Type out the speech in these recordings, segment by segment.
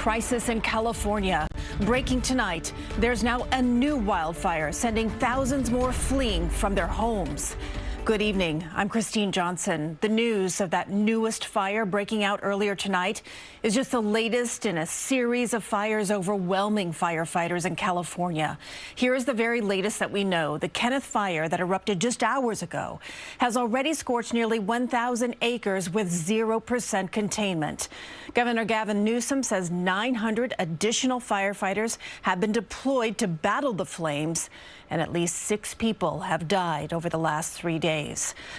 crisis in California. Breaking tonight, there's now a new wildfire, sending thousands more fleeing from their homes. Good evening. I'm Christine Johnson. The news of that newest fire breaking out earlier tonight is just the latest in a series of fires overwhelming firefighters in California. Here is the very latest that we know. The Kenneth fire that erupted just hours ago has already scorched nearly 1,000 acres with 0% containment. Governor Gavin Newsom says 900 additional firefighters have been deployed to battle the flames, and at least 6 people have died over the last 3 days.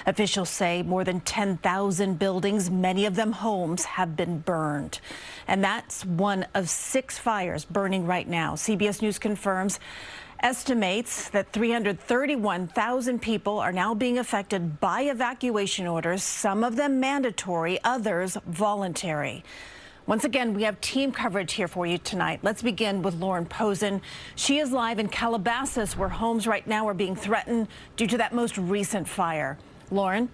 Officials say more than 10,000 buildings, many of them homes, have been burned. And that's one of 6 fires burning right now. CBS News confirms estimates that 331,000 people are now being affected by evacuation orders, some of them mandatory, others voluntary. Once again, we have team coverage here for you tonight. Let's begin with Lauren Pozen. She is live in Calabasas, where homes right now are being threatened due to that most recent fire. Lauren?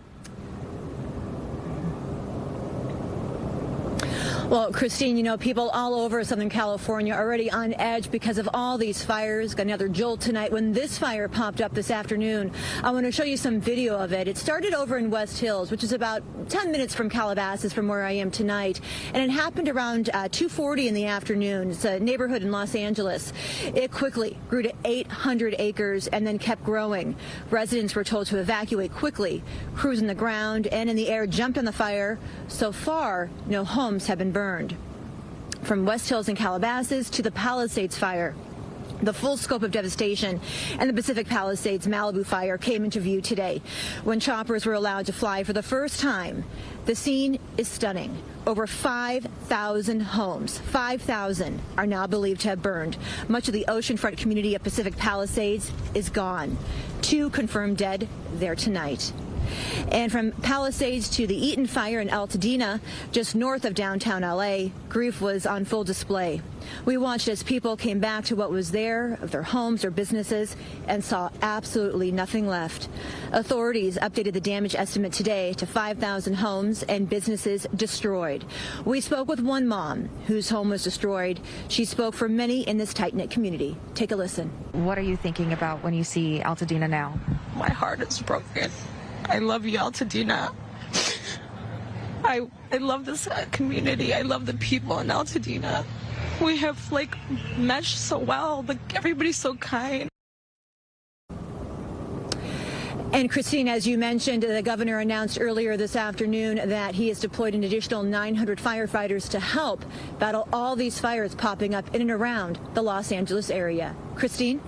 Well, Christine, you know, people all over Southern California are already on edge because of all these fires. Got another jolt tonight when this fire popped up this afternoon. I want to show you some video of it. It started over in West Hills, which is about 10 minutes from Calabasas from where I am tonight. And it happened around 2:40 in the afternoon. It's a neighborhood in Los Angeles. It quickly grew to 800 acres and then kept growing. Residents were told to evacuate quickly. Crews on the ground and in the air jumped on the fire. So far, no homes have been burned. From West Hills and Calabasas to the Palisades fire, the full scope of devastation and the Pacific Palisades Malibu fire came into view today when choppers were allowed to fly for the first time. The scene is stunning. Over 5,000 homes, 5,000, are now believed to have burned. Much of the oceanfront community of Pacific Palisades is gone. 2 confirmed dead there tonight. And from Palisades to the Eaton fire in Altadena, just north of downtown LA, grief was on full display. We watched as people came back to what was there of their homes or businesses and saw absolutely nothing left. Authorities updated the damage estimate today to 5,000 homes and businesses destroyed. We spoke with one mom whose home was destroyed. She spoke for many in this tight-knit community. Take a listen. What are you thinking about when you see Altadena now? My heart is broken. I love you, Altadena. I love this community. I love the people in Altadena. We have meshed so well. Everybody's so kind. And Christine, as you mentioned, the governor announced earlier this afternoon that he has deployed an additional 900 firefighters to help battle all these fires popping up in and around the Los Angeles area. Christine?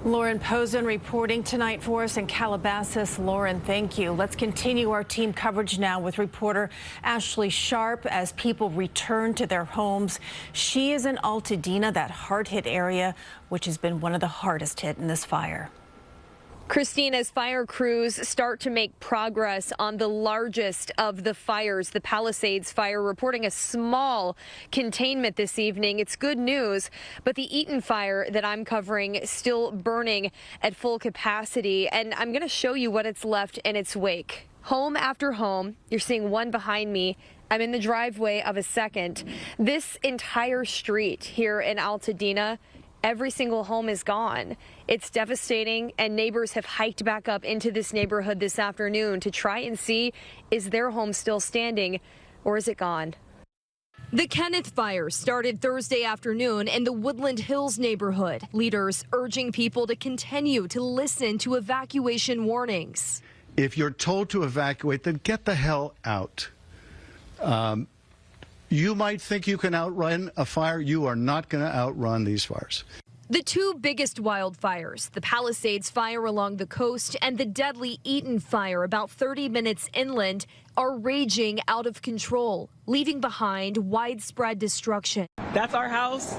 Lauren Pozen reporting tonight for us in Calabasas. Lauren, thank you. Let's continue our team coverage now with reporter Ashley Sharp as people return to their homes. She is in Altadena, that hard-hit area, which has been one of the hardest hit in this fire. Christine, as fire crews start to make progress on the largest of the fires, the Palisades fire, reporting a small containment this evening. It's good news, but the Eaton fire that I'm covering is still burning at full capacity, and I'm going to show you what it's left in its wake. Home after home, you're seeing one behind me. I'm in the driveway of a second. This entire street here in Altadena, every single home is gone. It's devastating, and neighbors have hiked back up into this neighborhood this afternoon to try and see, is their home still standing or is it gone? The Kenneth fire started Thursday afternoon in the Woodland Hills neighborhood. Leaders urging people to continue to listen to evacuation warnings. If you're told to evacuate, then get the hell out. You might think you can outrun a fire. You are not going to outrun these fires. The 2 biggest wildfires, the Palisades fire along the coast and the deadly Eaton fire about 30 minutes inland, are raging out of control, leaving behind widespread destruction. That's our house.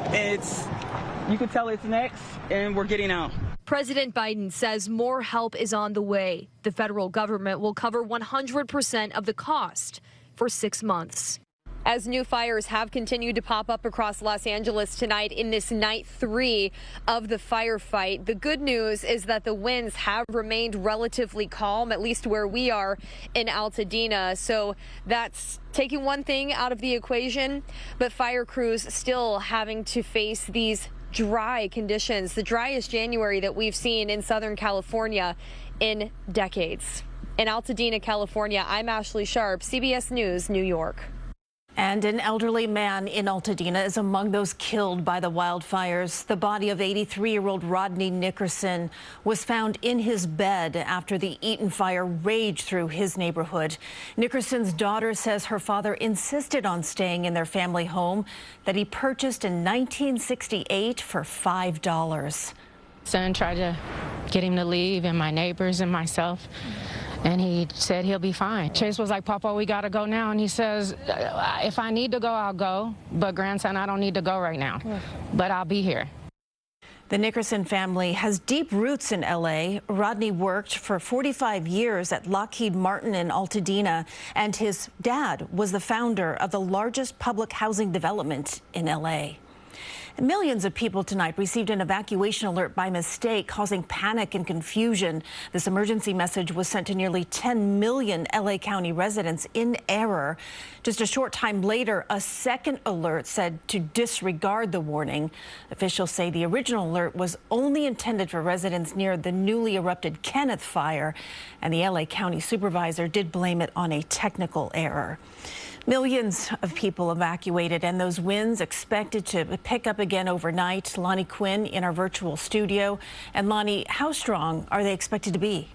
You can tell it's next, and we're getting out. President Biden says more help is on the way. The federal government will cover 100% of the cost for 6 months. As new fires have continued to pop up across Los Angeles tonight in this night 3 of the firefight, the good news is that the winds have remained relatively calm, at least where we are in Altadena. So that's taking one thing out of the equation, but fire crews still having to face these dry conditions, the driest January that we've seen in Southern California in decades. In Altadena, California, I'm Ashley Sharp, CBS News, New York. And an elderly man in Altadena is among those killed by the wildfires. The body of 83-year-old Rodney Nickerson was found in his bed after the Eaton fire raged through his neighborhood. Nickerson's daughter says her father insisted on staying in their family home that he purchased in 1968 for $5. Son tried to get him to leave, and my neighbors and myself. And he said he'll be fine. Chase was like, Papa, we got to go now. And he says, if I need to go, I'll go. But grandson, I don't need to go right now. But I'll be here. The Nickerson family has deep roots in L.A. Rodney worked for 45 years at Lockheed Martin in Altadena, and his dad was the founder of the largest public housing development in L.A. Millions of people tonight received an evacuation alert by mistake, causing panic and confusion. This emergency message was sent to nearly 10 million L.A. County residents in error. Just a short time later, a second alert said to disregard the warning. Officials say the original alert was only intended for residents near the newly erupted Kenneth fire, and the L.A. County supervisor did blame it on a technical error. Millions of people evacuated, and those winds expected to pick up again overnight. Lonnie Quinn in our virtual studio. And Lonnie, how strong are they expected to be?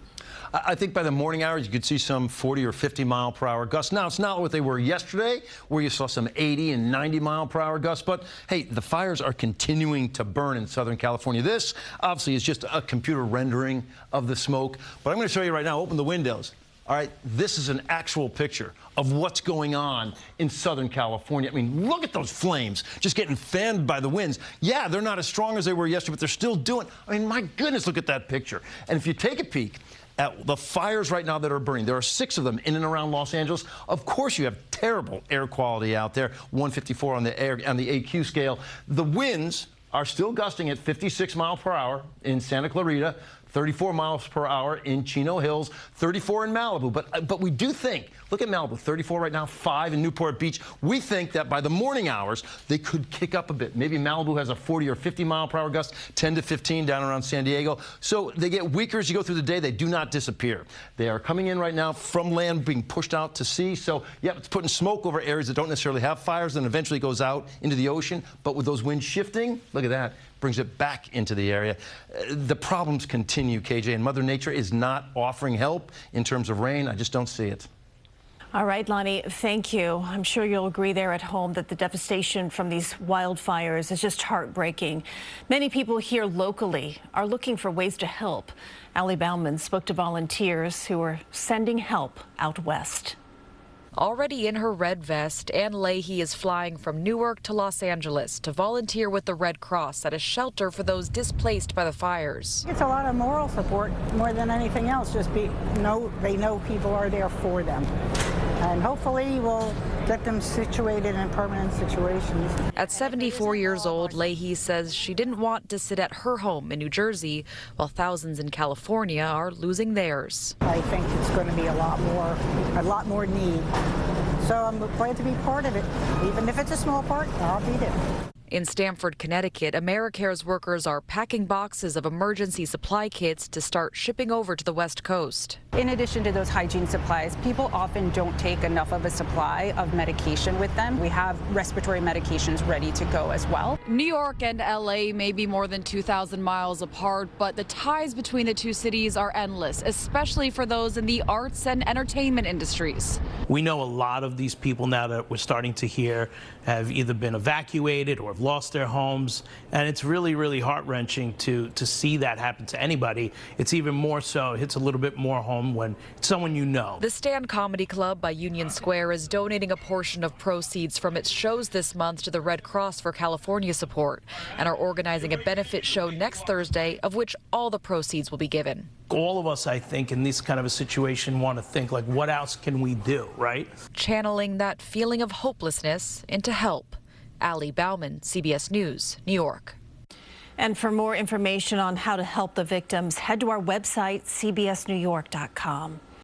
I think by the morning hours, you could see some 40 or 50 mile per hour gusts. Now, it's not what they were yesterday, where you saw some 80 and 90 mile per hour gusts. But hey, the fires are continuing to burn in Southern California. This obviously is just a computer rendering of the smoke. But I'm going to show you right now. Open the windows. All right, this is an actual picture of what's going on in Southern California. I mean, look at those flames just getting fanned by the winds. Yeah, they're not as strong as they were yesterday, but they're still doing. I mean, my goodness, look at that picture. And if you take a peek at the fires right now that are burning, there are 6 of them in and around Los Angeles. Of course, you have terrible air quality out there, 154 on the AQ scale. The winds are still gusting at 56 miles per hour in Santa Clarita, 34 miles per hour in Chino Hills, 34 in Malibu. But we do think, look at Malibu, 34 right now, 5 in Newport Beach. We think that by the morning hours, they could kick up a bit. Maybe Malibu has a 40 or 50 mile per hour gust, 10 to 15 down around San Diego. So they get weaker as you go through the day. They do not disappear. They are coming in right now from land, being pushed out to sea. So, yeah, it's putting smoke over areas that don't necessarily have fires, and eventually goes out into the ocean. But with those winds shifting, look at that, brings it back into the area. The problems continue, KJ, and Mother Nature is not offering help in terms of rain. I just don't see it. All right, Lonnie, thank you. I'm sure you'll agree there at home that the devastation from these wildfires is just heartbreaking. Many people here locally are looking for ways to help. Allie Bauman spoke to volunteers who are sending help out west. Already in her red vest, Ann Leahy is flying from Newark to Los Angeles to volunteer with the Red Cross at a shelter for those displaced by the fires. It's a lot of moral support more than anything else. They know people are there for them. And hopefully we'll get them situated in permanent situations. At 74 years old, Leahy says she didn't want to sit at her home in New Jersey while thousands in California are losing theirs. I think it's going to be a lot more need. So I'm glad to be part of it. Even if it's a small part, I'll be there. In Stamford, Connecticut, AmeriCare's workers are packing boxes of emergency supply kits to start shipping over to the West Coast. In addition to those hygiene supplies, people often don't take enough of a supply of medication with them. We have respiratory medications ready to go as well. New York and LA may be more than 2,000 miles apart, but the ties between the two cities are endless, especially for those in the arts and entertainment industries. We know a lot of these people now that we're starting to hear have either been evacuated or have lost their homes, and it's really, really heart-wrenching to see that happen to anybody. It's even more so, it hits a little bit more home when it's someone you know. The Stand Comedy Club by Union Square is donating a portion of proceeds from its shows this month to the Red Cross for California support, and are organizing a benefit show next Thursday, of which all the proceeds will be given. All of us, I think, in this kind of a situation want to think, like, what else can we do, right? Channeling that feeling of hopelessness into help. Bauman, CBS News, New York. And for more information on how to help the victims, head to our website, cbsnewyork.com.